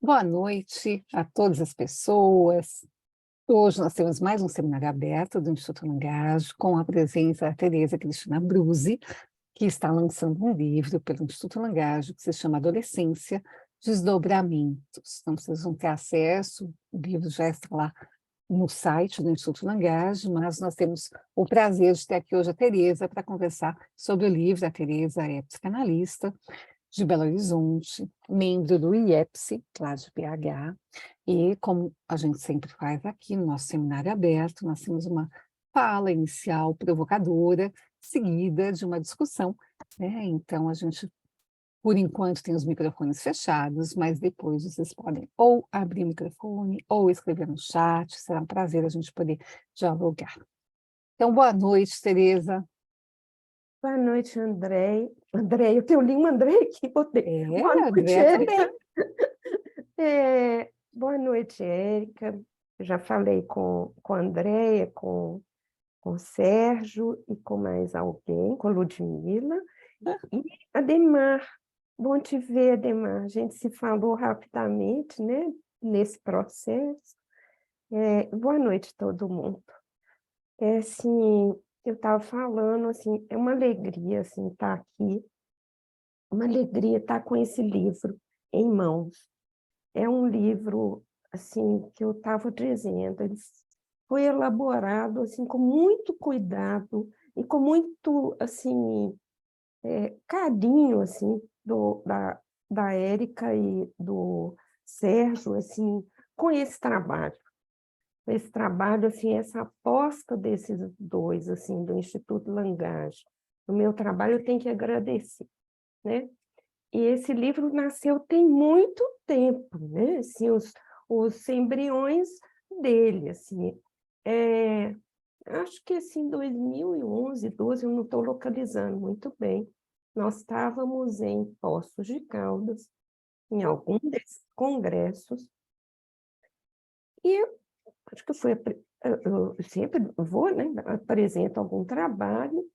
Boa noite a todas as pessoas. Hoje nós temos mais um seminário aberto do Instituto Langaje, com a presença da Tereza Cristina Bruzzi, que está lançando um livro pelo Instituto Langaje, que se chama Adolescência, Desdobramentos. Então, vocês vão ter acesso, o livro já está lá no site do Instituto Langaje, mas nós temos o prazer de ter aqui hoje a Tereza para conversar sobre o livro. A Tereza é psicanalista, de Belo Horizonte, membro do IEPSI, lá de BH, e como a gente sempre faz aqui no nosso seminário aberto, nós temos uma fala inicial provocadora, seguida de uma discussão, né? Então a gente, por enquanto, tem os microfones fechados, mas depois vocês podem ou abrir o microfone ou escrever no chat, será um prazer a gente poder dialogar. Então, boa noite, Tereza. Boa noite, André. André, eu tenho um André aqui, botei. Boa A noite, Andréa também. Érica. Boa noite, Érica. Já falei com a Andréia, com o Sérgio e com mais alguém, com a Ludmila. E Ademar, bom te ver, Ademar. A gente se falou rapidamente, né, nesse processo. Boa noite, todo mundo. Assim, eu estava falando, assim, é uma alegria, assim, estar aqui. Uma alegria estar com esse livro em mãos. É um livro, assim, que eu estava dizendo, ele foi elaborado, assim, com muito cuidado e com muito, assim, carinho, assim, da Érica e do Sérgio, assim, com esse trabalho. Esse trabalho, assim, essa aposta desses dois, assim, do Instituto Langaje. No meu trabalho, eu tenho que agradecer, né? E esse livro nasceu tem muito tempo, né? Assim, os embriões dele, assim. Acho que assim, 2011, 12, eu não estou localizando muito bem. Nós estávamos em Poços de Caldas, em algum desses congressos, e eu acho que foi, eu sempre vou, né? Apresento algum trabalho,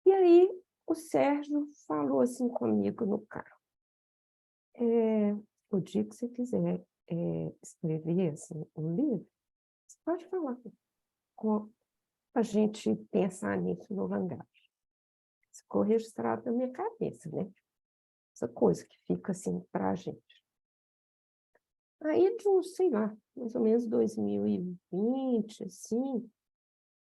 e aí o Sérgio falou assim comigo no carro. O dia que você quiser escrever assim, um livro, você pode falar com a gente pensar nisso no Langaje. Isso ficou registrado na minha cabeça, né? Essa coisa que fica assim para a gente. Aí, de uns, sei lá, mais ou menos 2020, assim,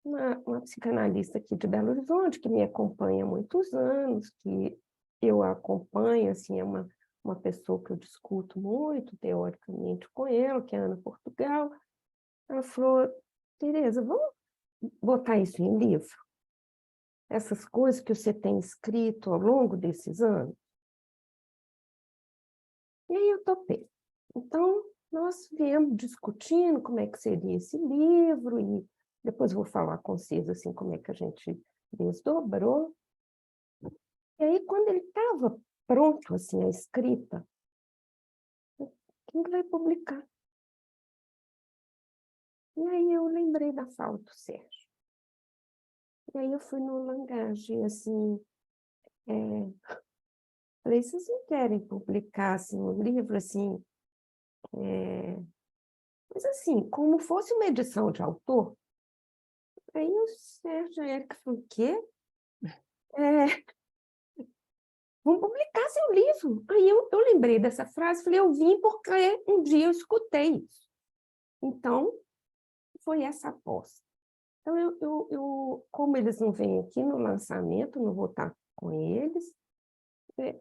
uma psicanalista aqui de Belo Horizonte, que me acompanha há muitos anos, que eu acompanho, assim, é uma pessoa que eu discuto muito, teoricamente, com ela, que é a Ana Portugal. Ela falou, Tereza, vamos botar isso em livro? Essas coisas que você tem escrito ao longo desses anos? E aí eu topei. Então, nós viemos discutindo como é que seria esse livro, e depois vou falar com vocês assim, como é que a gente desdobrou. E aí, quando ele estava pronto, assim, a escrita, quem que vai publicar? E aí eu lembrei da fala do Sérgio. E aí eu fui no Langaje, assim, falei, vocês não querem publicar, assim, um livro, assim, mas assim, como fosse uma edição de autor? Aí o Sérgio e a Érica falaram, o quê? Vamos publicar seu livro. Aí eu lembrei dessa frase, falei, eu vim porque um dia eu escutei isso. Então, foi essa aposta. Então, como eles não vêm aqui no lançamento, não vou estar com eles,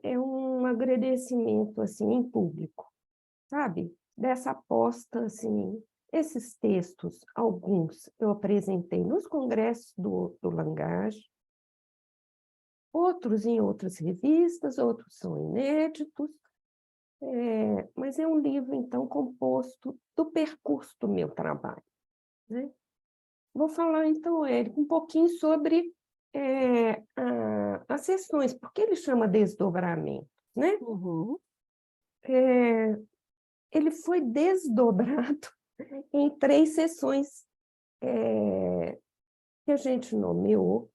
é um agradecimento, assim, em público, sabe? Dessa aposta, assim, esses textos, alguns eu apresentei nos congressos do Langaje, outros em outras revistas, outros são inéditos, mas é um livro, então, composto do percurso do meu trabalho, né? Vou falar, então, Érico, um pouquinho sobre as sessões, porque ele chama desdobramento, né? Uhum. Ele foi desdobrado em 3 sessões que a gente nomeou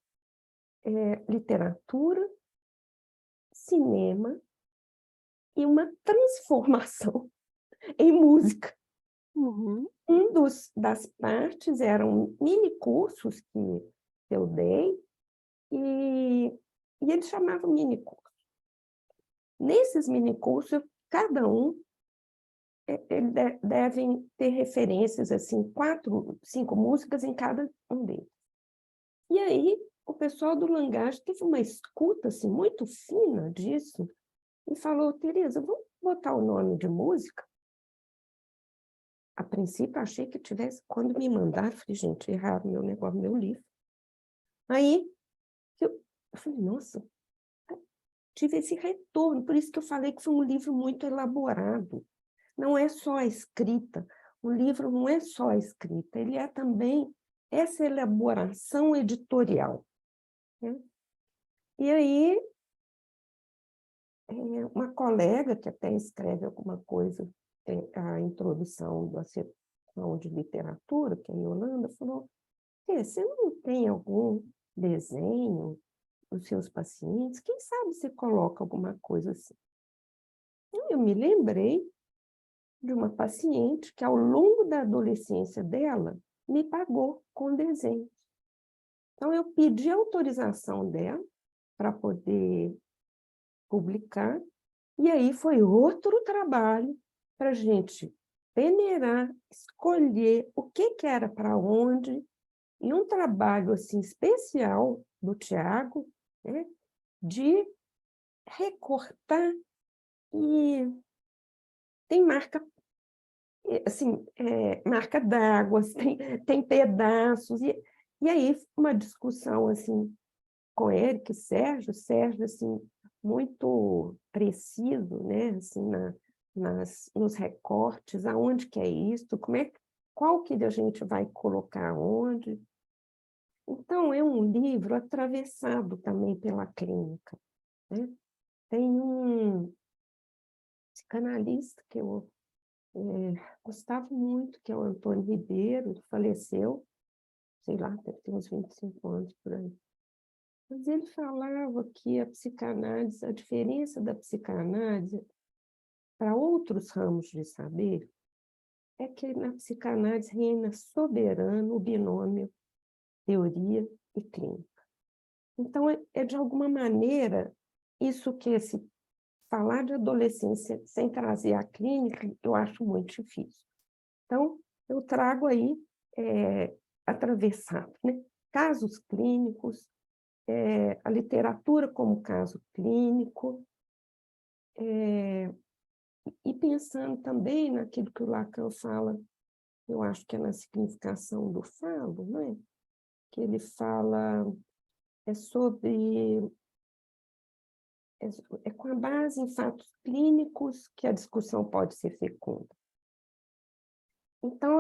literatura, cinema e uma transformação em música. Uhum. Das partes eram mini cursos que eu dei, e eles chamavam mini curso. Nesses mini cursos, cada um devem ter referências, assim, 4, 5 músicas em cada um deles. E aí, o pessoal do Langage teve uma escuta assim, muito fina disso, e falou: Tereza, vamos botar o nome de música? A princípio, achei que tivesse, quando me mandaram, falei, gente, erraram meu negócio, meu livro. Aí, eu falei, nossa, tive esse retorno, por isso que eu falei que foi um livro muito elaborado. Não é só a escrita, o livro não é só a escrita, ele é também essa elaboração editorial, né? E aí, uma colega que até escreve alguma coisa, a introdução da seção de literatura, que é em Holanda, falou: você não tem algum desenho dos seus pacientes? Quem sabe você coloca alguma coisa assim? Eu me lembrei de uma paciente que, ao longo da adolescência dela, me pagou com desenhos. Então, eu pedi autorização dela para poder publicar, e aí foi outro trabalho para a gente peneirar, escolher o que era para onde, e um trabalho assim, especial do Tiago, né, de recortar, e tem marca, assim, marca d'água, tem pedaços, e aí uma discussão assim, com Eric e Sérgio, assim, muito preciso, né, assim, nos recortes, aonde que é isso, qual que a gente vai colocar onde. Então, é um livro atravessado também pela clínica, né? Tem um psicanalista que eu gostava muito, que é o Antônio Ribeiro, que faleceu, sei lá, deve ter uns 25 anos por aí. Mas ele falava que a psicanálise, a diferença da psicanálise para outros ramos de saber é que na psicanálise reina soberano o binômio teoria e clínica. Então, de alguma maneira, isso que esse falar de adolescência sem trazer a clínica, eu acho muito difícil. Então, eu trago aí, atravessado, né? Casos clínicos, a literatura como caso clínico, e pensando também naquilo que o Lacan fala, eu acho que é na significação do falo, né? Que ele fala sobre... É com a base em fatos clínicos que a discussão pode ser fecunda. Então,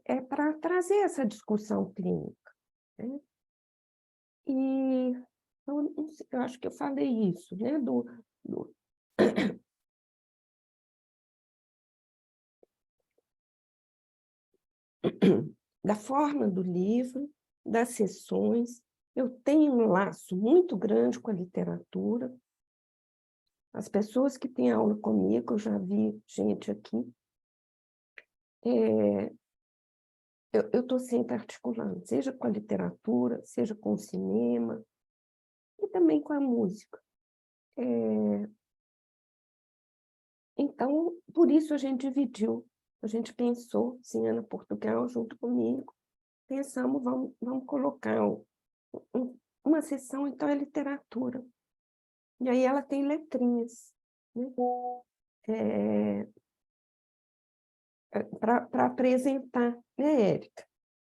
é para trazer essa discussão clínica, né? E então, eu acho que eu falei isso, né? Da forma do livro, das sessões. Eu tenho um laço muito grande com a literatura. As pessoas que têm aula comigo, eu já vi gente aqui, eu estou sempre articulando, seja com a literatura, seja com o cinema, e também com a música. Então, por isso a gente dividiu, a gente pensou, sim, Ana Portugal, junto comigo, pensamos, vamos colocar uma sessão, então, é literatura. E aí ela tem letrinhas, né? Para apresentar, né, Érica?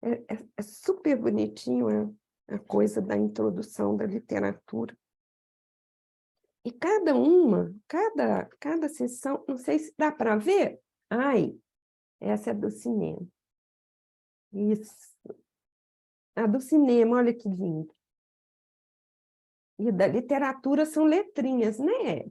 É super bonitinho a coisa da introdução da literatura. E cada sessão, não sei se dá para ver. Ai, essa é do cinema. Isso. A do cinema, olha que lindo. E da literatura são letrinhas, né?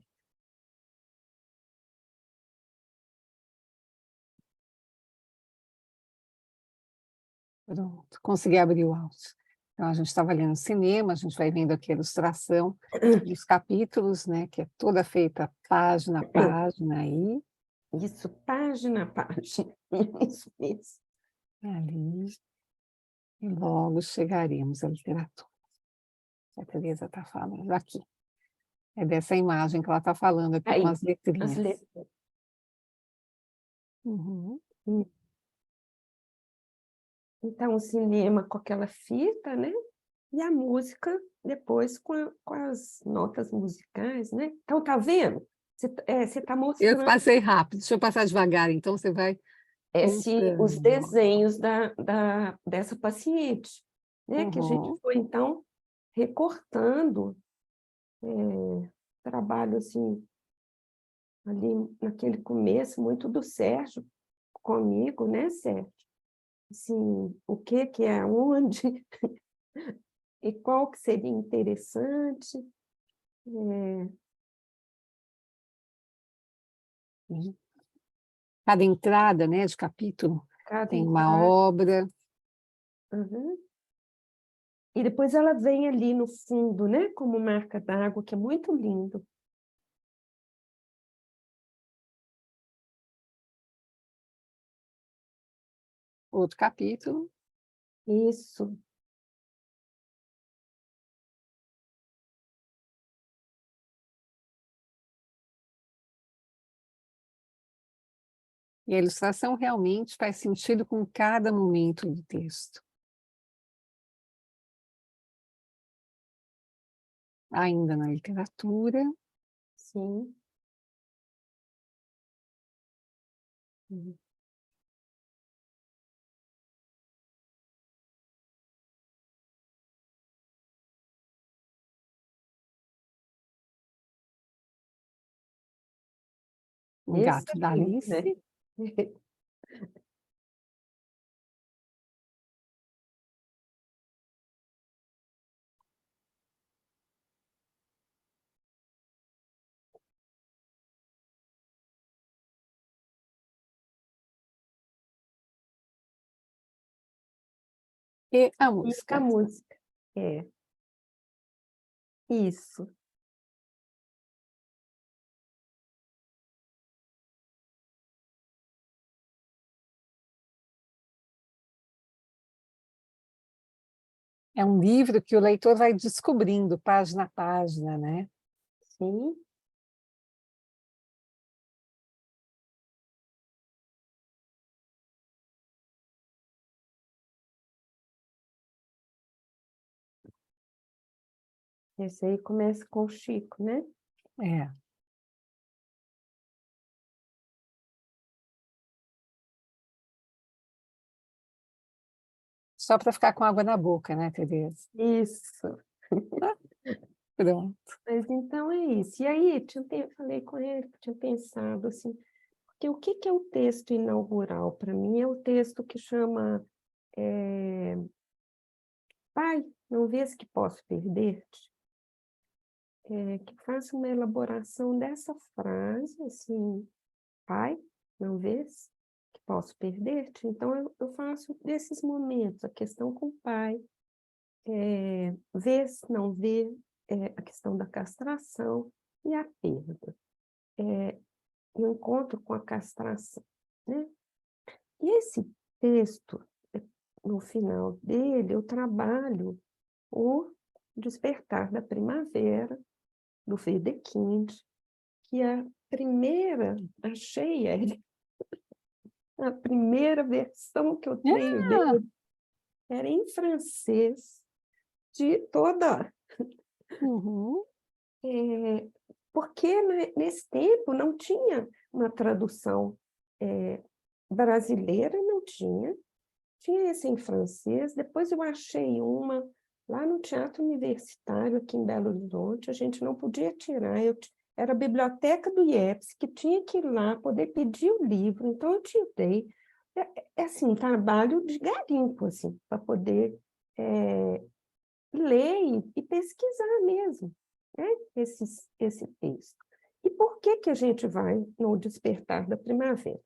Pronto, consegui abrir o áudio. Então, a gente estava lendo cinema, a gente vai vendo aqui a ilustração dos capítulos, né, que é toda feita página a página aí, Isso, página a página. Isso mesmo. Ali, e logo chegaremos à literatura. A Teresa está falando aqui. É dessa imagem que ela está falando aqui com Aí, as as letrinhas. letras. Uhum. Então, o cinema com aquela fita, né? E a música depois com as notas musicais, né? Então, tá vendo? Você está Eu mostrando passei rápido, deixa eu passar devagar, então você vai os contando. desenhos dessa paciente, né? Que a gente Uhum. foi, então, recortando trabalho, assim, ali naquele começo, muito do Sérgio comigo, né, Sérgio? Assim, o que é onde e qual que seria interessante. Cada entrada, né, de capítulo Cada tem uma entrada. obra. Uhum. E depois ela vem ali no fundo, né, como marca d'água, que é muito lindo. Outro capítulo. Isso. E a ilustração realmente faz sentido com cada momento do texto. Ainda na literatura, Sim. Uhum. o Esse gato é da lindo, né? Alice. E a E a música. música. É. Isso. É um livro que o leitor vai descobrindo página a página, né? Sim. Esse aí começa com o Chico, né? É. Só para ficar com água na boca, né, Tereza? Isso. Pronto. Mas então é isso. E aí, falei com ele, que tinha pensado assim, porque o que é o texto inaugural? Para mim é o texto que chama Pai, não vês que posso perder-te? Que faça uma elaboração dessa frase, assim, Pai, não vês que posso perder-te? Então eu faço desses momentos, a questão com o pai, vês, não vê, a questão da castração e a perda. O encontro com a castração, né? E esse texto, no final dele, eu trabalho o despertar da primavera, do Wedekind, que a primeira, achei a primeira versão que eu tenho Ah, dele, era em francês, de toda... uhum. porque nesse tempo não tinha uma tradução brasileira, não tinha. Tinha esse em francês, depois eu achei uma lá no Teatro Universitário, aqui em Belo Horizonte, a gente não podia tirar, era a biblioteca do IEPS, que tinha que ir lá poder pedir o livro, então eu tirei. É assim, um trabalho de garimpo, assim, para poder ler e pesquisar mesmo, né, esse texto. E por que a gente vai no Despertar da Primavera?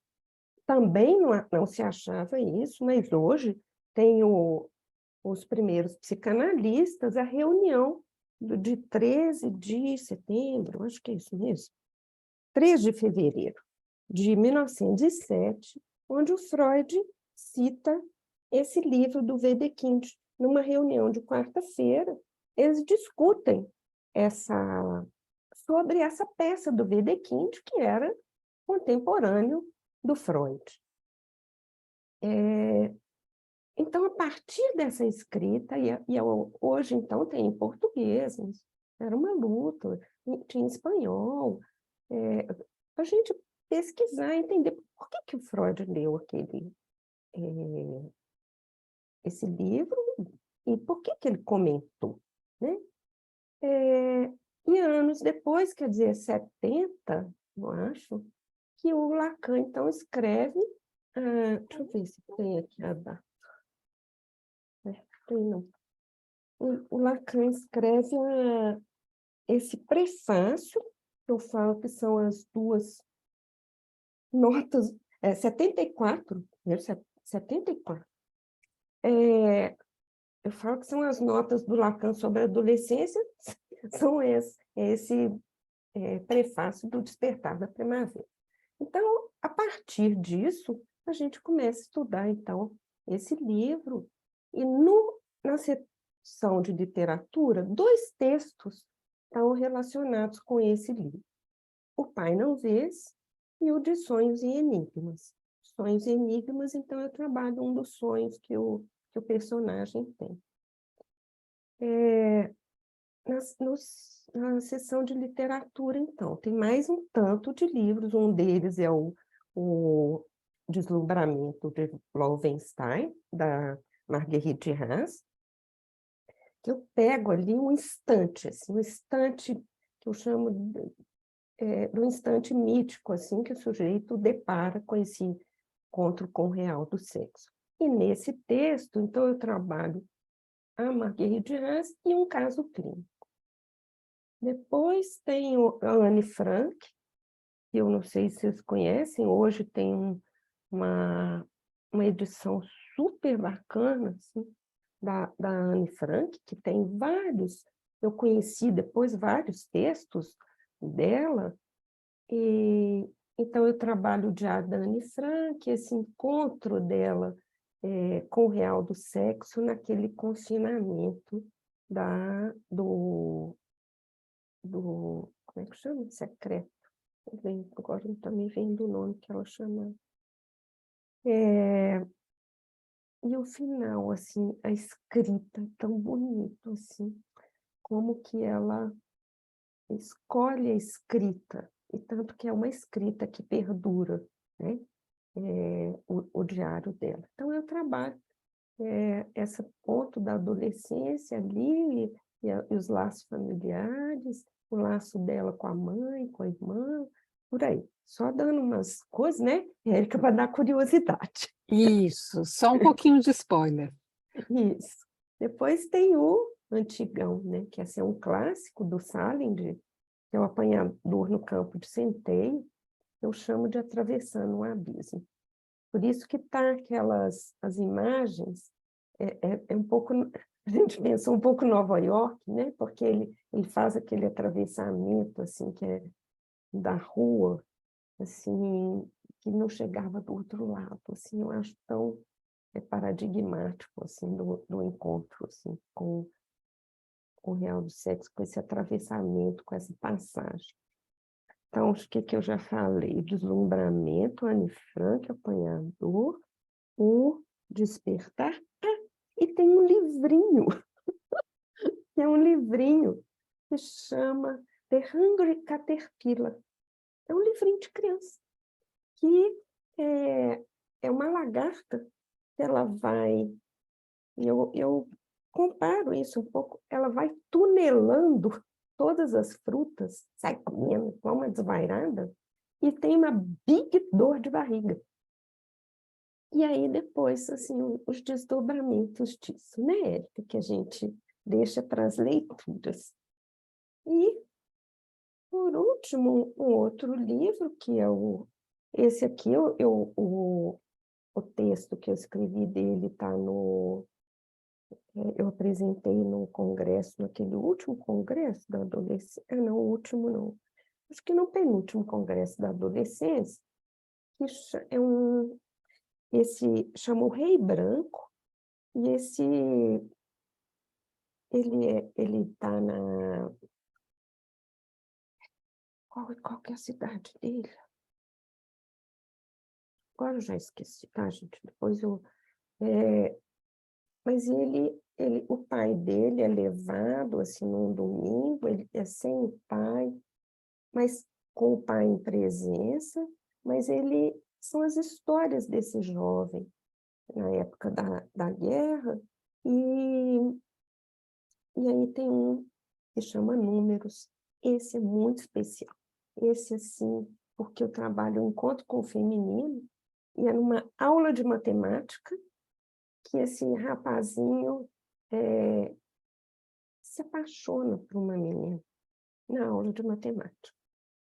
Também não se achava isso, mas hoje tem os primeiros psicanalistas, a reunião de 13 de setembro, acho que é isso mesmo, 3 de fevereiro. de 1907, onde o Freud cita esse livro do Wedekind. Numa reunião de quarta-feira, eles discutem sobre essa peça do Wedekind, que era contemporâneo do Freud. Então, a partir dessa escrita, hoje, então, tem em português, era uma luta, tinha em espanhol, a gente pesquisar, entender por que o Freud leu esse livro e por que ele comentou, né? E anos depois, quer dizer, 70, eu acho, que o Lacan, então, escreve, deixa eu ver se tem aqui a data. Tem, não. O Lacan escreve esse prefácio, que eu falo que são as duas notas, 74, 74. Eu falo que são as notas do Lacan sobre a adolescência, são esse prefácio do Despertar da Primavera. Então, a partir disso, a gente começa a estudar, então, esse livro, e na seção de literatura, 2 textos estão relacionados com esse livro. O Pai Não Vês e o de Sonhos e Enigmas. Sonhos e Enigmas, então, eu trabalho um dos sonhos que o personagem tem. Na seção de literatura, então, tem mais um tanto de livros, um deles é o Deslumbramento de Loewenstein, da Marguerite Duras, que eu pego ali um instante, assim, um instante que eu chamo do instante mítico, assim, que o sujeito depara com esse encontro com o real do sexo. E nesse texto, então, eu trabalho a Marguerite Duras e um caso clínico. Depois tem a Anne Frank, que eu não sei se vocês conhecem, hoje tem uma edição super bacana, assim, da Anne Frank, que tem vários, eu conheci depois vários textos dela, e então eu trabalho o diário da Anne Frank, esse encontro dela com o real do sexo naquele confinamento como é que chama? Secreto. Agora não me vem do nome que ela chama. E o final, assim, a escrita é tão bonito, assim, como que ela escolhe a escrita, e tanto que é uma escrita que perdura, né? O diário dela. Então, eu trabalho esse ponto da adolescência ali, e os laços familiares, o laço dela com a mãe, com a irmã, por aí. Só dando umas coisas, né, Érica, para dar curiosidade. Isso, só um pouquinho de spoiler. Isso. Depois tem o Antigão, né, que esse é um clássico do Salinger, que é o apanhador no campo de centeio, eu chamo de Atravessando um Abismo. Por isso que tá as imagens, um pouco, a gente pensa um pouco Nova York, né? Porque ele faz aquele atravessamento, assim, que é da rua, assim, que não chegava do outro lado, assim, eu acho tão paradigmático, assim, do encontro, assim, com o real do sexo, com esse atravessamento, com essa passagem. Então, o que eu já falei? Deslumbramento, Anne Frank, Apanhador, o Despertar. E tem um livrinho, que é um livrinho que chama The Hungry Caterpillar. É um livrinho de criança, que é uma lagarta, que ela vai... Eu comparo isso um pouco, ela vai tunelando todas as frutas, sai comendo, igual uma desvairada, e tem uma big dor de barriga. E aí depois, assim, os desdobramentos disso, né, Érica, que a gente deixa para as leituras. E, por último, um outro livro, que é esse aqui, o texto que eu escrevi dele está eu apresentei no congresso, naquele último congresso da adolescência, não, o último não, acho que no penúltimo congresso da adolescência, que esse chama O Rei Branco, e ele está na... Qual que é a cidade dele? Agora eu já esqueci, tá, gente? Depois eu... mas o pai dele é levado, assim, num domingo, ele é sem o pai, mas com o pai em presença, mas são as histórias desse jovem na época da guerra, e aí tem um que chama Números. Esse é muito especial. Esse, assim, porque eu trabalho um encontro com o feminino, e é numa aula de matemática que esse rapazinho se apaixona por uma menina na aula de matemática.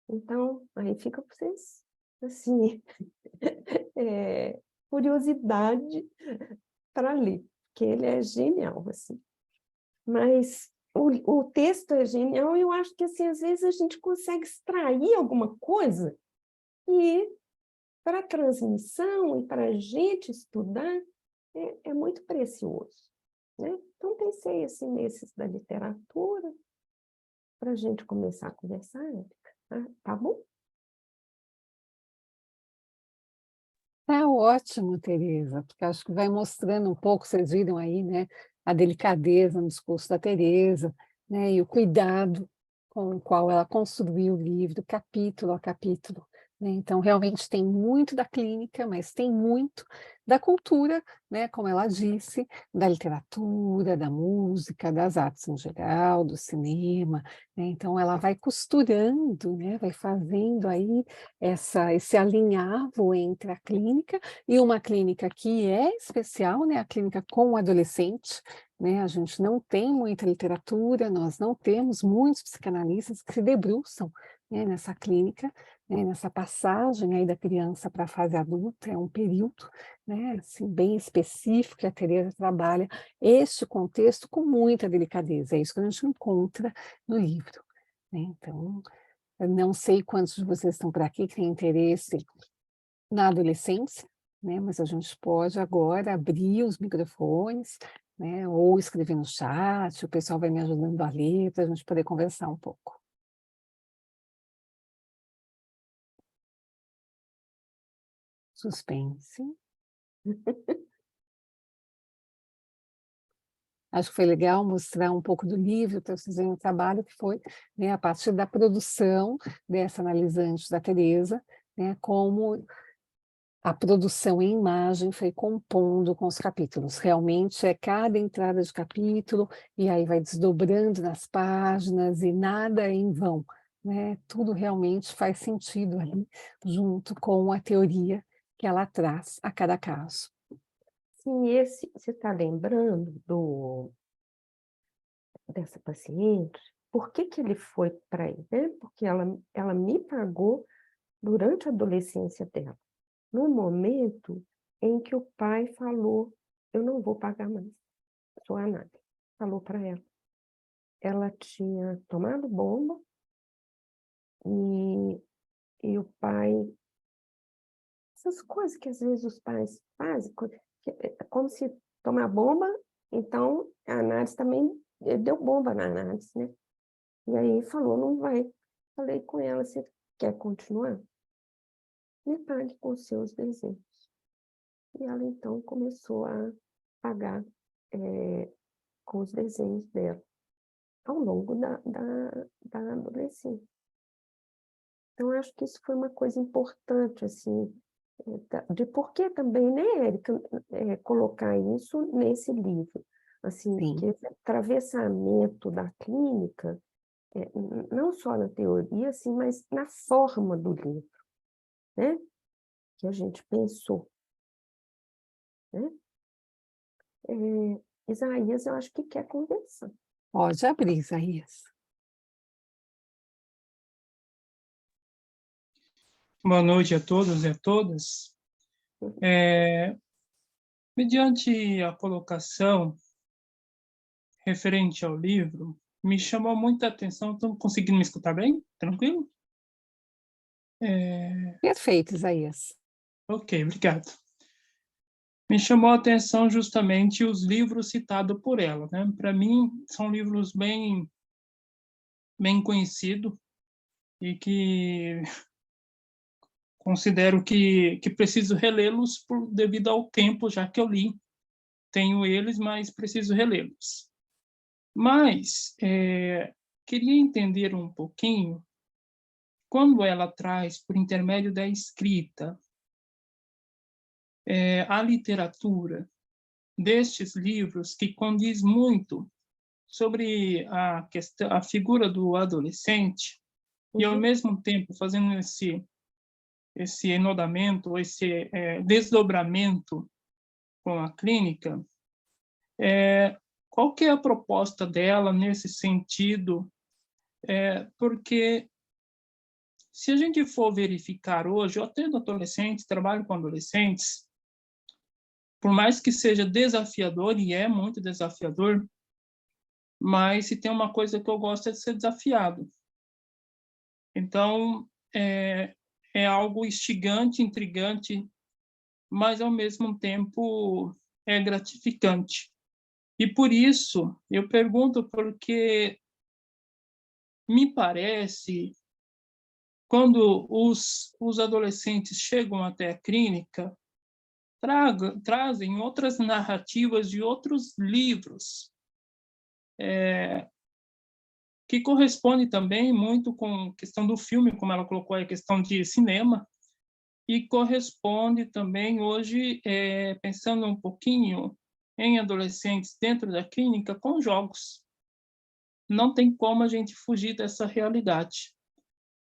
Então, aí fica para vocês, assim, curiosidade para ler, porque ele é genial, assim. Mas o texto é genial, e eu acho que, assim, às vezes a gente consegue extrair alguma coisa e, para a transmissão e para a gente estudar, é muito precioso, né? Então, pensei, assim, nesses da literatura, para a gente começar a conversar, Érica. Tá bom? Tá ótimo, Tereza, porque acho que vai mostrando um pouco, vocês viram aí, né, a delicadeza no discurso da Tereza, né, e o cuidado com o qual ela construiu o livro, capítulo a capítulo, né, então realmente tem muito da clínica, mas tem muito da cultura, né, como ela disse, da literatura, da música, das artes em geral, do cinema, né, então ela vai costurando, né, vai fazendo aí esse alinhavo entre a clínica e uma clínica que é especial, né, a clínica com o adolescente, né, a gente não tem muita literatura, nós não temos muitos psicanalistas que se debruçam, né, nessa clínica, né, nessa passagem aí da criança para a fase adulta, é um período, né, assim, bem específico, que a Tereza trabalha este contexto com muita delicadeza, é isso que a gente encontra no livro, né, então... Eu não sei quantos de vocês estão por aqui que têm interesse na adolescência, né, mas a gente pode agora abrir os microfones, né, ou escrever no chat, o pessoal vai me ajudando a ler, para a gente poder conversar um pouco. Suspense. Acho que foi legal mostrar um pouco do livro para vocês verem o trabalho que foi, né, a partir da produção dessa analisante da Tereza, né, como a produção em imagem foi compondo com os capítulos. Realmente é cada entrada de capítulo, e aí vai desdobrando nas páginas, e nada é em vão, né? Tudo realmente faz sentido ali, junto com a teoria que ela traz a cada caso. Sim, você está lembrando dessa paciente? Por que ele foi para aí, né? Porque ela me pagou durante a adolescência dela, no momento em que o pai falou: eu não vou pagar mais sua análise. Falou para ela. Ela tinha tomado bomba, e o pai... Essas coisas que às vezes os pais fazem, como se tomar bomba, então a análise também deu bomba na análise, né? E aí falou: não vai. Falei com ela: você quer continuar? Me pague com seus desenhos. E ela então começou a pagar com os desenhos dela ao longo da adolescência. Então, eu acho que isso foi uma coisa importante, assim, de por que também, né, Érica, colocar isso nesse livro. Assim, Sim. que esse atravessamento da clínica, não só na teoria, assim, mas na forma do livro, né, que a gente pensou, né? Isaías, eu acho que quer conversar. Pode abrir, Isaías. Boa noite a todos e a todas. Mediante a colocação referente ao livro, me chamou muita atenção. Estão conseguindo me escutar bem? Tranquilo? Perfeito, Isaías. Ok, obrigado. Me chamou a atenção justamente os livros citados por ela, né? Para mim, são livros bem conhecidos e que considero que preciso relê-los devido ao tempo, já que eu li. Tenho eles, mas preciso relê-los. Mas queria entender um pouquinho quando ela traz, por intermédio da escrita, a literatura destes livros, que condiz muito sobre a figura do adolescente, e ao mesmo tempo fazendo esse enodamento, esse desdobramento com a clínica, qual que é a proposta dela nesse sentido? Porque se a gente for verificar hoje, eu atendo adolescentes, trabalho com adolescentes, por mais que seja desafiador, e é muito desafiador, mas se tem uma coisa que eu gosto é de ser desafiado. Então, é algo instigante, intrigante, mas, ao mesmo tempo, é gratificante. E, por isso, eu pergunto porque me parece, quando os adolescentes chegam até a clínica, trazem outras narrativas de outros livros, que corresponde também muito com a questão do filme, como ela colocou, a questão de cinema, e corresponde também hoje, pensando um pouquinho em adolescentes dentro da clínica, com jogos. Não tem como a gente fugir dessa realidade.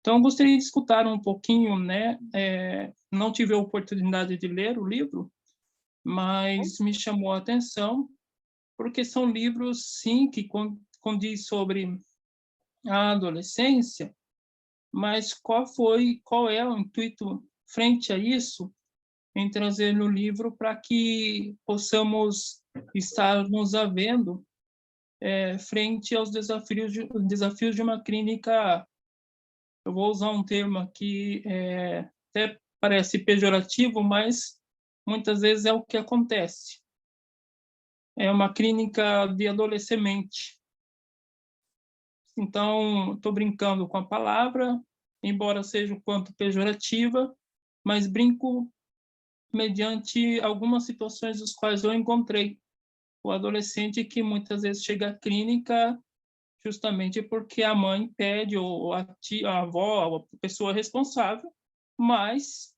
Então, eu gostaria de escutar um pouquinho, né? Não tive a oportunidade de ler o livro, mas me chamou a atenção, porque são livros, sim, que condiz sobre a adolescência, mas qual é o intuito frente a isso, em trazer no livro para que possamos estar nos havendo frente aos desafios de uma clínica. Eu vou usar um termo aqui, até parece pejorativo, mas muitas vezes é o que acontece. É uma clínica de adolescente. Então, estou brincando com a palavra, embora seja um quanto pejorativa, mas brinco mediante algumas situações das quais eu encontrei. O adolescente que muitas vezes chega à clínica justamente porque a mãe pede, ou a tia, a avó, a pessoa responsável, mas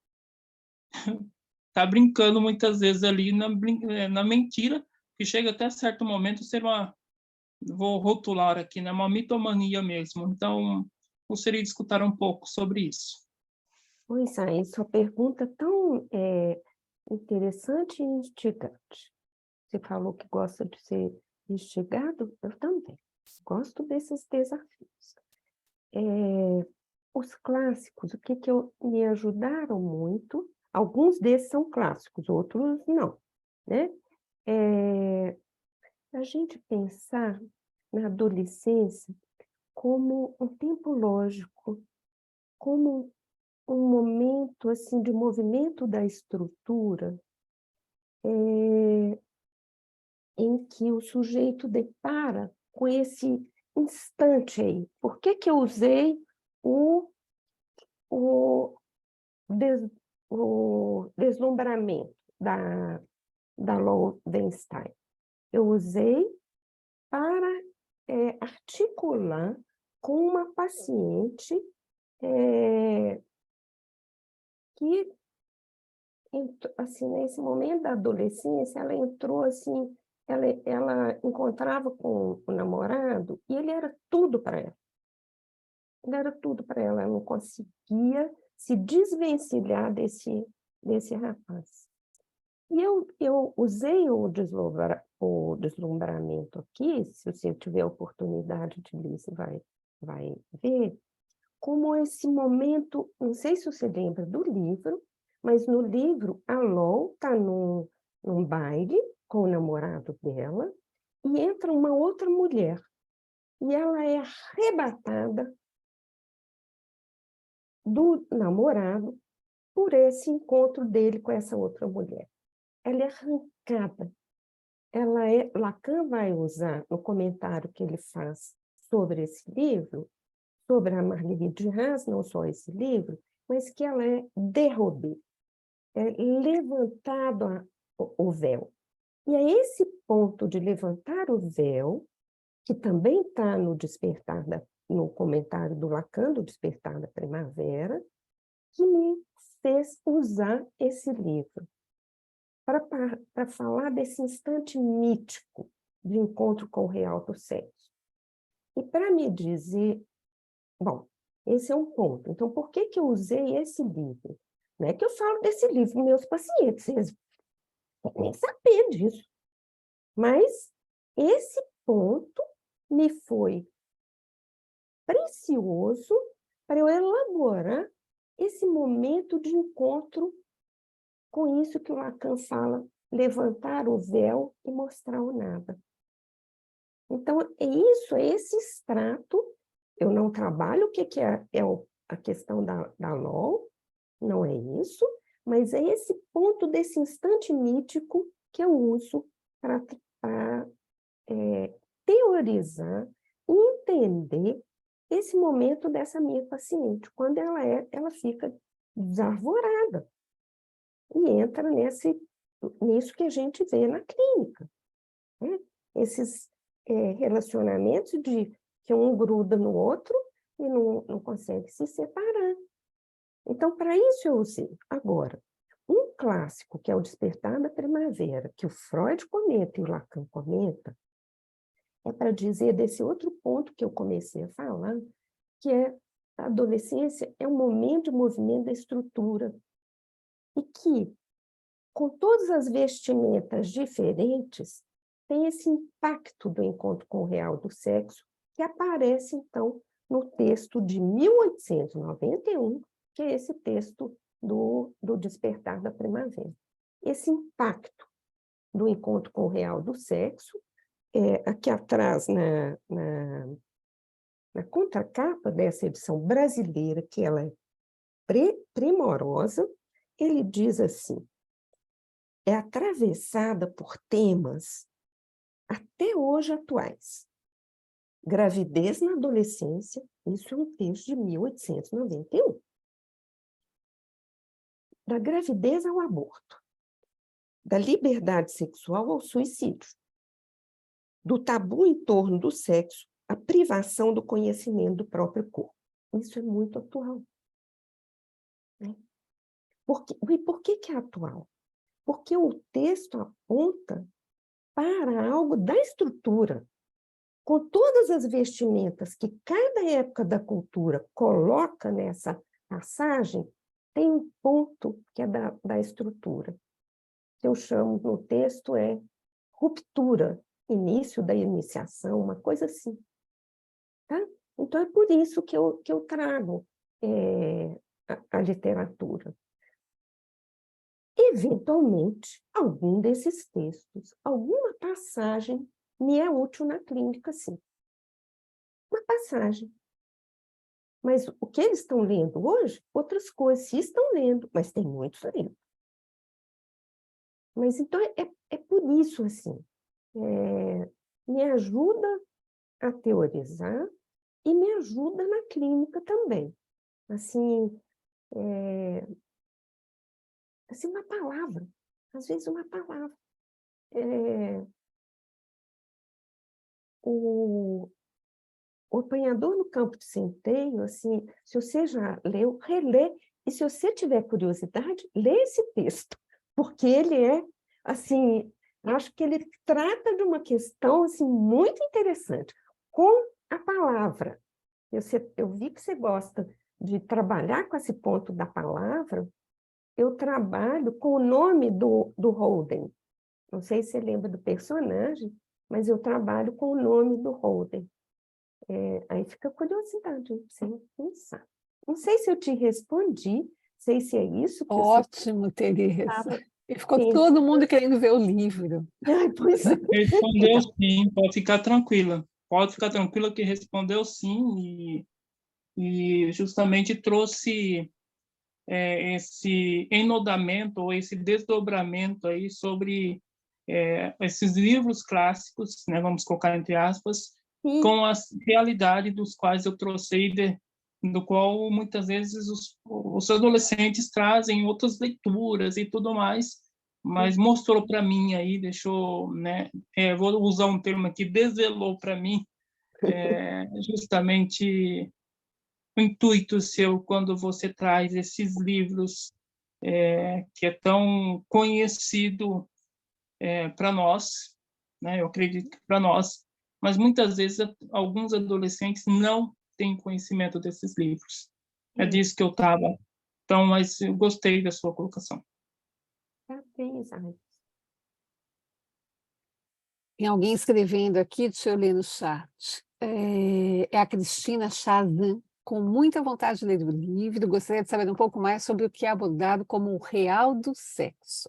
está brincando muitas vezes ali na mentira, que chega até certo momento a ser vou rotular aqui, né, uma mitomania mesmo. Então, gostaria de escutar um pouco sobre isso. Oi, Sai, sua pergunta tão interessante e instigante. Você falou que gosta de ser instigado? Eu também. Gosto desses desafios. Os clássicos, o que me ajudaram muito, alguns desses são clássicos, outros não, né? A gente pensar na adolescência como um tempo lógico, como um momento assim de movimento da estrutura, em que o sujeito depara com esse instante aí. Por que eu usei o deslumbramento da Lowenstein? Eu usei para articular com uma paciente que, assim, nesse momento da adolescência, ela entrou assim, ela encontrava com o namorado e ele era tudo para ela. Ele era tudo para ela, ela não conseguia se desvencilhar desse rapaz. E eu usei o deslumbramento aqui, se você tiver a oportunidade de ler, você vai ver, como esse momento, não sei se você lembra do livro, mas no livro a Lou está num baile com o namorado dela e entra uma outra mulher e ela é arrebatada do namorado por esse encontro dele com essa outra mulher. Ela é arrancada. Lacan vai usar no comentário que ele faz sobre esse livro, sobre a Marguerite Duras, não só esse livro, mas que ela é dérobée, é levantado o véu. E é esse ponto de levantar o véu, que também está no comentário do Lacan, do Despertar da Primavera, que me fez usar esse livro para falar desse instante mítico de encontro com o real do sexo. E para me dizer, bom, esse é um ponto. Então, por que eu usei esse livro? Não é que eu falo desse livro para meus pacientes, eles nem saber disso. Mas esse ponto me foi precioso para eu elaborar esse momento de encontro com isso que o Lacan fala, levantar o véu e mostrar o nada. Então, é esse extrato. Eu não trabalho o que é a questão da LOL, não é isso, mas é esse ponto desse instante mítico que eu uso para teorizar e entender esse momento dessa minha paciente, quando ela fica desarvorada e entra nisso que a gente vê na clínica, né? Esses relacionamentos que um gruda no outro e não consegue se separar. Então, para isso eu usei. Agora, um clássico, que é o Despertar da Primavera, que o Freud comenta e o Lacan comenta, é para dizer desse outro ponto que eu comecei a falar, que a adolescência é um momento de movimento da estrutura, e que, com todas as vestimentas diferentes, tem esse impacto do encontro com o real do sexo, que aparece, então, no texto de 1891, que é esse texto do Despertar da Primavera. Esse impacto do encontro com o real do sexo, aqui atrás, na contracapa dessa edição brasileira, que ela é primorosa, ele diz assim: é atravessada por temas até hoje atuais. Gravidez na adolescência, isso é um texto de 1891. Da gravidez ao aborto, da liberdade sexual ao suicídio, do tabu em torno do sexo à privação do conhecimento do próprio corpo. Isso é muito atual. Né? E por que é atual? Porque o texto aponta para algo da estrutura, com todas as vestimentas que cada época da cultura coloca nessa passagem, tem um ponto que é da estrutura, que eu chamo no texto ruptura, início da iniciação, uma coisa assim. Tá? Então, é por isso que eu trago a literatura. Eventualmente, algum desses textos, alguma passagem me é útil na clínica, sim. Uma passagem. Mas o que eles estão lendo hoje, outras coisas, se estão lendo, mas tem muitos lendo. Mas então é por isso, assim, me ajuda a teorizar e me ajuda na clínica também. Assim, uma palavra, às vezes uma palavra. O Apanhador no Campo de Centeio, assim, se você já leu, relê, e se você tiver curiosidade, lê esse texto, porque ele assim, acho que ele trata de uma questão, assim, muito interessante, com a palavra. Eu vi que você gosta de trabalhar com esse ponto da palavra. Eu trabalho com o nome do Holden. Não sei se você lembra do personagem, mas eu trabalho com o nome do Holden. Aí fica curiosidade, sem pensar. Não sei se eu te respondi, sei se é isso que Ótimo, Tereza. estava E ficou pensando. todo mundo querendo ver o livro. Ai, pois é. Respondeu sim, pode ficar tranquila. Pode ficar tranquila que respondeu sim, e justamente trouxe esse enodamento ou esse desdobramento aí sobre esses livros clássicos, né, vamos colocar entre aspas, Sim. com a realidade dos quais eu trouxe, do qual muitas vezes os adolescentes trazem outras leituras e tudo mais, mas mostrou para mim aí, deixou, né, vou usar um termo aqui, desvelou para mim justamente o intuito seu quando você traz esses livros que é tão conhecido para nós, né? Eu acredito que para nós, mas muitas vezes alguns adolescentes não têm conhecimento desses livros. É disso que eu estava. Então, mas eu gostei da sua colocação. Parabéns, Alex. Tem alguém escrevendo aqui, deixa eu ler no chat. É a Cristina Chazan, com muita vontade de ler o livro, gostaria de saber um pouco mais sobre o que é abordado como o real do sexo.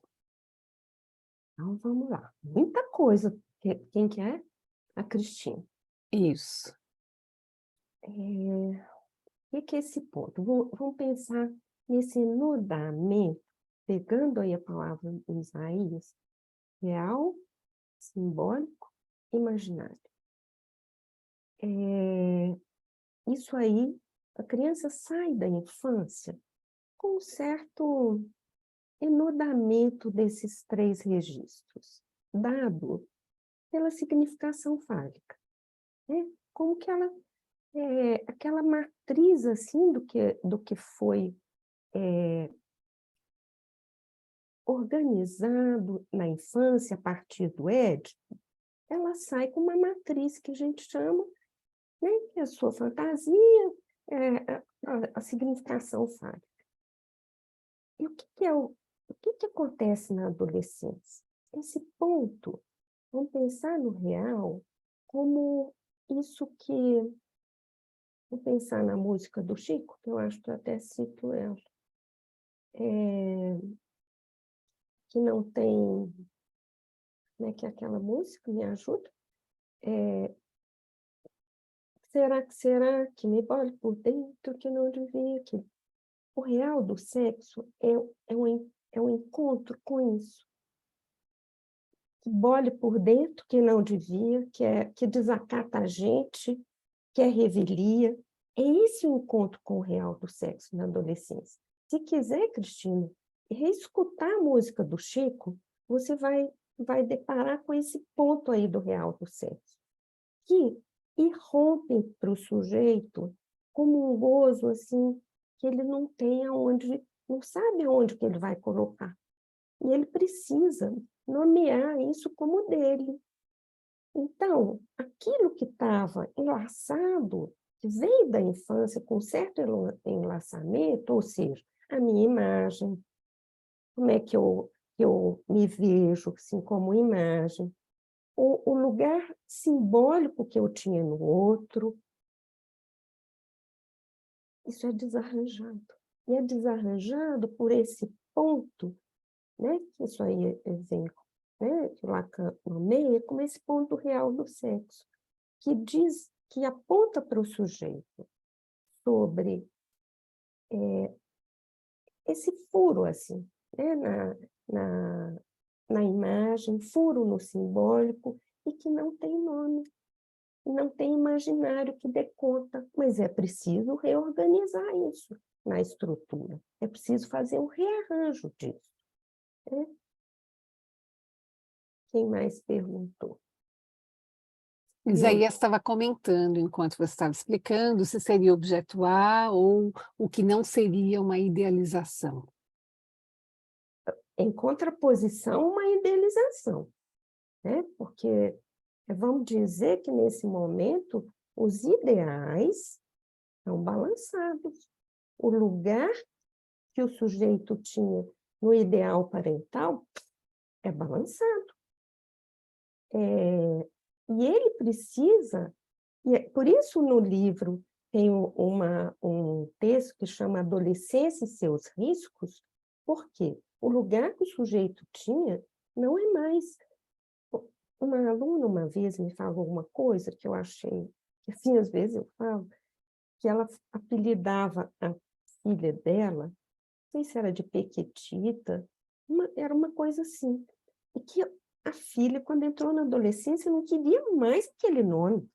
Então, vamos lá. Muita coisa. Quem que é? A Cristina. Isso. O que é esse ponto? Vamos pensar nesse enodamento, pegando aí a palavra em Isaías, real, simbólico, imaginário. Isso aí, a criança sai da infância com um certo enodamento desses 3 registros, dado pela significação fálica, né? Como que ela aquela matriz assim do que foi organizado na infância a partir do Édipo, ela sai com uma matriz que a gente chama, né, que é a sua fantasia, a significação fálica. E o que acontece na adolescência? Esse ponto, vamos pensar no real como isso que... Vou pensar na música do Chico, que eu acho que eu até cito ela. Que não tem... Como é que é aquela música? Me ajuda? Será que me bole por dentro que não devia? Que... O real do sexo é um encontro com isso. Que bole por dentro que não devia, que desacata a gente, que é revelia. É esse o encontro com o real do sexo na adolescência. Se quiser, Cristina, reescutar a música do Chico, você vai deparar com esse ponto aí do real do sexo, que irrompe para o sujeito como um gozo assim, que ele não tem aonde, não sabe aonde que ele vai colocar. E ele precisa nomear isso como dele. Então, aquilo que estava enlaçado, que veio da infância com certo enlaçamento, ou seja, a minha imagem, como é que eu me vejo assim, como imagem, o lugar simbólico que eu tinha no outro, isso é desarranjado. E é desarranjado por esse ponto, né, que isso aí vem, né, que Lacan nomeia como esse ponto real do sexo, que diz, que aponta para o sujeito sobre esse furo, assim, né, na imagem, furo no simbólico, e que não tem nome, não tem imaginário que dê conta, mas é preciso reorganizar isso na estrutura, é preciso fazer um rearranjo disso. Né? Quem mais perguntou? Isaías estava comentando, enquanto você estava explicando, se seria objeto A ou o que não seria uma idealização. Em contraposição, uma idealização, né? Porque vamos dizer que, nesse momento, os ideais são balançados. O lugar que o sujeito tinha no ideal parental é balançado. E ele precisa... por isso, no livro, tem um texto que chama Adolescência e seus riscos, porque o lugar que o sujeito tinha não é mais... Uma aluna, uma vez, me falou uma coisa que eu achei, que assim, às vezes eu falo, que ela apelidava a filha dela sei se era de Pequetita, era uma coisa assim. E que a filha, quando entrou na adolescência, não queria mais aquele nome.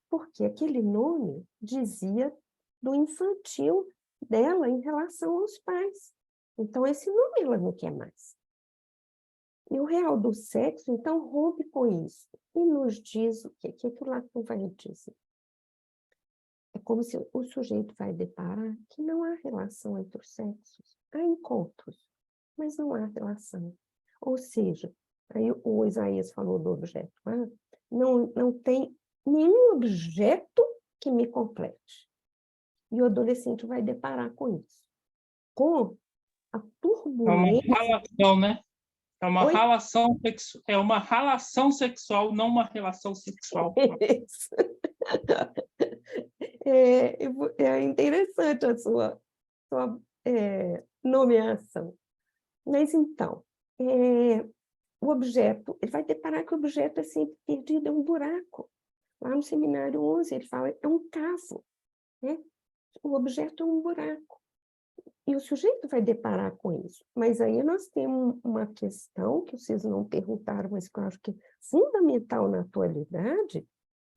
Porque aquele nome dizia do infantil dela em relação aos pais. Então, esse nome ela não quer mais. E o real do sexo, então, rompe com isso. E nos diz o quê? O que o Lacan vai dizer? É como se o sujeito vai deparar que não há relação entre os sexos. Há encontros, mas não há relação. Ou seja, aí o Isaías falou do objeto. Não tem nenhum objeto que me complete. E o adolescente vai deparar com isso. Com a É uma turbulência... relação, né? É uma Oi? relação é uma relação sexual, não uma relação sexual. Isso. É interessante a sua nomeação. Mas, então, o objeto, ele vai deparar que o objeto é sempre perdido, é um buraco. Lá no seminário 11, ele fala, é um cavo, né? O objeto é um buraco. E o sujeito vai deparar com isso. Mas aí nós temos uma questão que vocês não perguntaram, mas que eu acho que é fundamental na atualidade,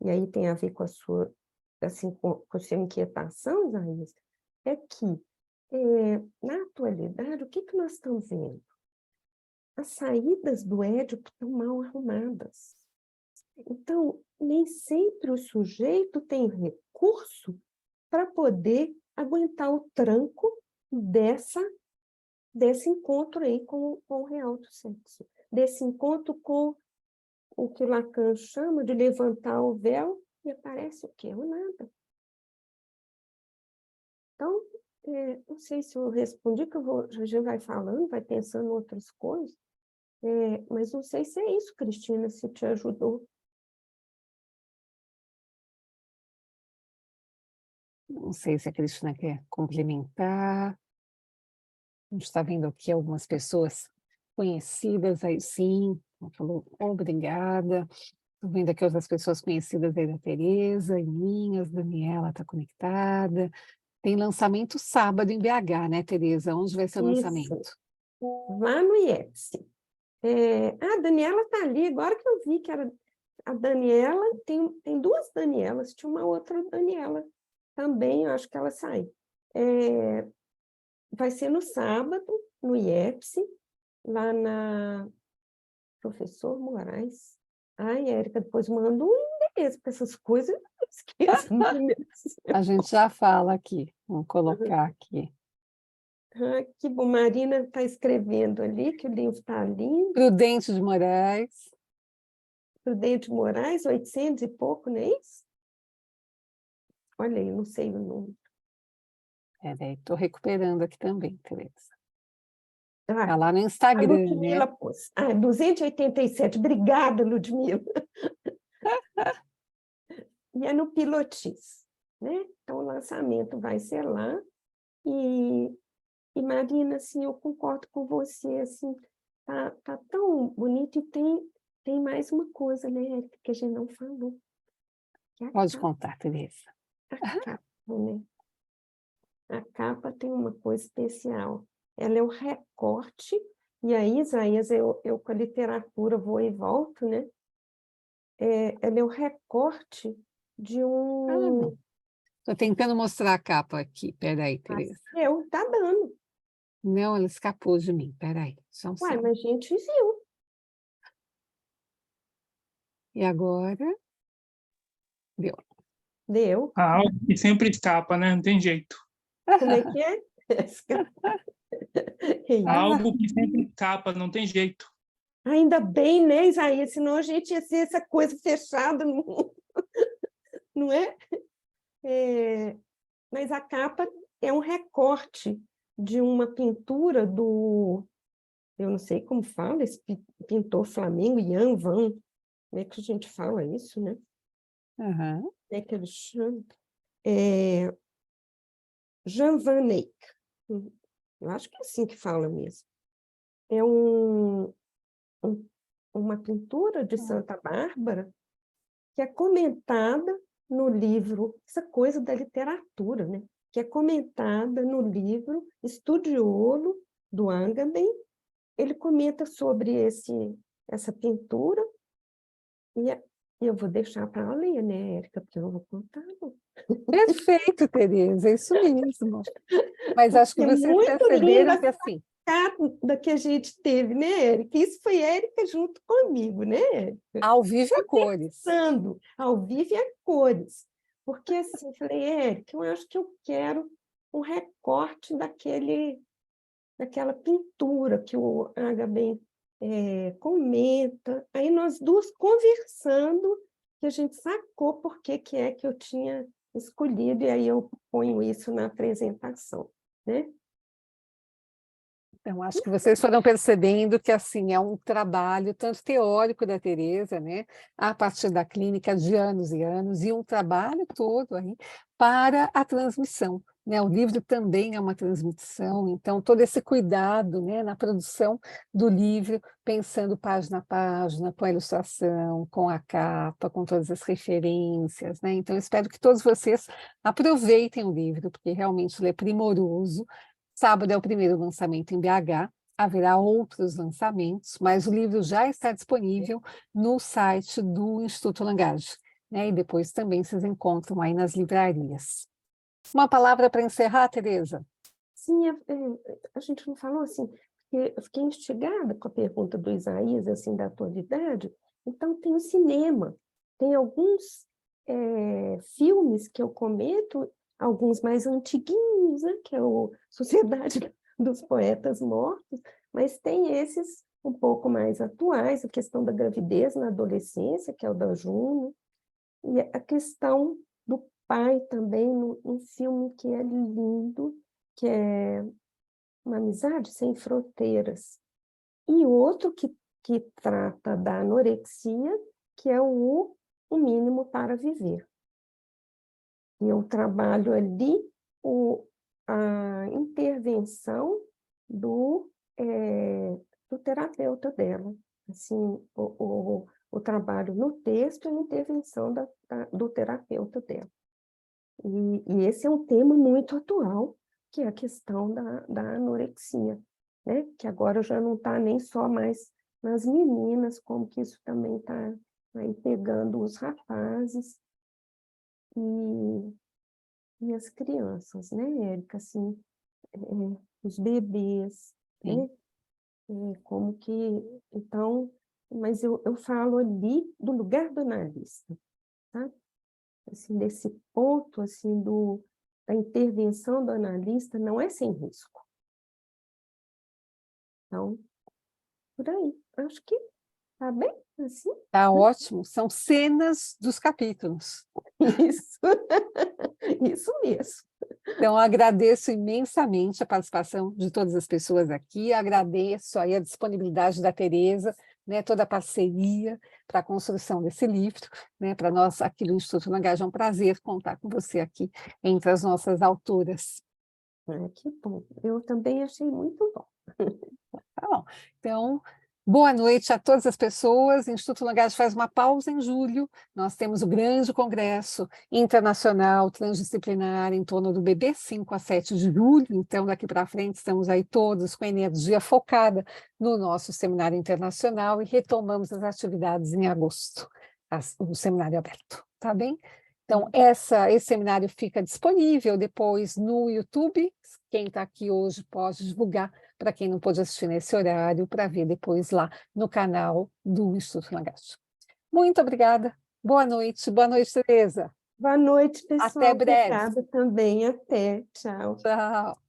e aí tem a ver com a sua, assim, com a sua inquietação, Isaías, é que, na atualidade, o que nós estamos vendo? As saídas do Édipo estão mal arrumadas. Então, nem sempre o sujeito tem recurso para poder aguentar o tranco desse encontro aí com o real do sexo, desse encontro com o que Lacan chama de levantar o véu e aparece o quê? O nada. Então, não sei se eu respondi, que a gente vai falando, vai pensando em outras coisas, mas não sei se é isso, Cristina, se te ajudou. Não sei se a Cristina quer complementar. A gente está vendo aqui algumas pessoas conhecidas aí, sim. Ela falou, obrigada. Estou vendo aqui outras pessoas conhecidas aí da Tereza, e minhas, Daniela está conectada. Tem lançamento sábado em BH, né, Tereza? Onde vai ser o Isso, lançamento? lá no IEPS. A Daniela está ali, agora que eu vi que era a Daniela, tem duas Danielas, tinha uma outra Daniela também, eu acho que ela sai. Vai ser no sábado, no IEPS, lá na Professor Moraes. Ai, Érica, depois manda um endereço para essas coisas, eu esqueço. A gente já fala aqui, vamos colocar aqui. Que bom, Marina está escrevendo ali, que o livro está lindo. Prudente de Moraes. Prudente Moraes, 800 e pouco, não é isso? Olha aí, não sei o número. Peraí, estou recuperando aqui também, Tereza. Ah, Está lá no a Instagram, Ludmila né? pôs. 287. Obrigada, Ludmila. E é no Pilotis, né? Então, o lançamento vai ser lá. E Marina, assim, eu concordo com você, assim, tá tão bonito. E tem mais uma coisa, né, Érica, que a gente não falou. Que é Pode contar, Tereza. a capa, né? A capa tem uma coisa especial. Ela é o recorte, e aí, Isaías, eu com a literatura vou e volto, né? Ela é o recorte de um... Estou tentando mostrar a capa aqui. Peraí, Tereza. Tá dando. Não, ela escapou de mim. Peraí, só um Uai, segundo. mas a gente viu. E agora? Deu. Deu. Algo que sempre escapa, né? Não tem jeito. Como é que é? É isso. Algo que sempre escapa, não tem jeito. Ainda bem, né, Isaías? Senão a gente ia ser essa coisa fechada, não é? Mas a capa é um recorte de uma pintura do... Eu não sei como fala, esse pintor flamengo, Jan Van. Como é que a gente fala isso, né? Uhum. Como é que ele chama? Jan Van Eyck. Eu acho que é assim que fala mesmo. É uma pintura de Santa Bárbara que é comentada no livro, essa coisa da literatura, né? que é comentada no livro Estudiolo, do Agamben. Ele comenta sobre essa pintura, e eu vou deixar para ela ler, né, Érica, porque eu não vou contar, não. Perfeito, Tereza, é isso mesmo. Mas acho que É vocês muito linda perceberam que, assim, da que a gente teve, né, Érica? Isso foi Érica junto comigo, né, Érica? ao vivo e a cores. Pensando, ao vivo e a cores. Porque assim, eu falei, Érica, eu acho que eu quero um recorte daquela pintura que o Agamben comenta. Aí nós duas conversando, que a gente sacou por que é que eu tinha escolhido, e aí eu ponho isso na apresentação, né? Então, acho que vocês foram percebendo que, assim, é um trabalho tanto teórico da Tereza, né, a partir da clínica de anos e anos, e um trabalho todo aí para a transmissão, né? O livro também é uma transmissão, então todo esse cuidado, né, na produção do livro, pensando página a página, com a ilustração, com a capa, com todas as referências, né? Então, espero que todos vocês aproveitem o livro, porque realmente ele é primoroso. Sábado é o primeiro lançamento em BH, haverá outros lançamentos, mas o livro já está disponível no site do Instituto Langage, né? E depois também vocês encontram aí nas livrarias. Uma palavra para encerrar, Tereza? Sim, a gente não falou assim, porque eu fiquei instigada com a pergunta do Isaías, assim, da atualidade. Então, tem o cinema, tem alguns filmes que eu comento, alguns mais antiguinhos, né, que é o Sociedade dos Poetas Mortos, mas tem esses um pouco mais atuais, a questão da gravidez na adolescência, que é o da Juno, e a questão do pai também, num filme que é lindo, que é Uma Amizade Sem Fronteiras. E outro que trata da anorexia, que é o Mínimo para Viver. E eu trabalho ali a intervenção do terapeuta dela. Assim, o trabalho no texto e a intervenção do terapeuta dela. E esse é um tema muito atual, que é a questão da anorexia, né? Que agora já não está nem só mais nas meninas, como que isso também está aí pegando os rapazes e as crianças, né, Érica? Assim, os bebês, né? Como que... Então, mas eu falo ali do lugar do analista, tá? Assim, desse ponto assim, da intervenção do analista não é sem risco. Então, por aí. Acho que está bem assim. Tá ótimo, são cenas dos capítulos. Isso, isso mesmo. Então, agradeço imensamente a participação de todas as pessoas aqui, agradeço aí a disponibilidade da Tereza, né, toda a parceria para a construção desse livro, né, para nós aqui do Instituto Langage é um prazer contar com você aqui entre as nossas autoras. Que bom, eu também achei muito bom. Tá bom, então... Boa noite a todas as pessoas. O Instituto Langage faz uma pausa em julho. Nós temos o grande congresso internacional transdisciplinar em torno do bebê 5 a 7 de julho. Então, daqui para frente, estamos aí todos com energia focada no nosso seminário internacional e retomamos as atividades em agosto, o seminário aberto, tá bem? Então, esse seminário fica disponível depois no YouTube. Quem está aqui hoje pode divulgar para quem não pôde assistir nesse horário, para ver depois lá no canal do Instituto Langage. Muito obrigada. Boa noite, Tereza. Boa noite, pessoal. Até breve. Obrigada também. Até. Tchau. Tchau.